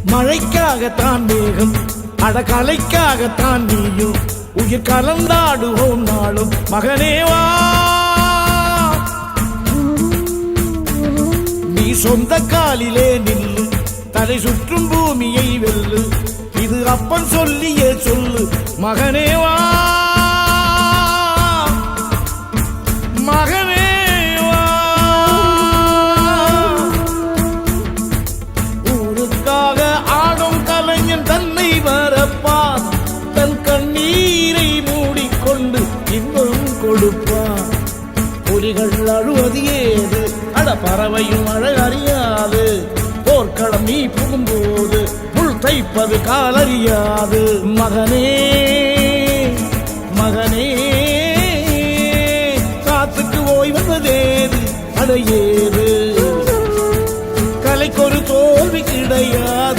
மழைக்காகத்தான் மேகம் அடகலைக்காகத்தான் நீயும் உயிர் கலந்தாடுவோம் நாளும் மகனேவா. நீ சொந்த காலிலே நில்லு தலை சுற்றும் பூமியை வெல்லு இது அப்பன் சொல்லியே சொல்லு மகனேவா மகனேவா. ஊருக்காக ஆடும் கலைஞன் தன்னை வரப்பான் தன் கண்ணீரை மூடிக்கொண்டு இன்பம் கொடுப்பான். புலிகள் அழுவது ஏது அட பறவையும் அழகறியாது போர்க்களம் நீ புகும்போது முள் தைப்பது காலறியாது மகனே மகனே. காத்துக்கு ஓய்வதேது அடையேது கலைக்கொரு தோல்வி கிடையாது.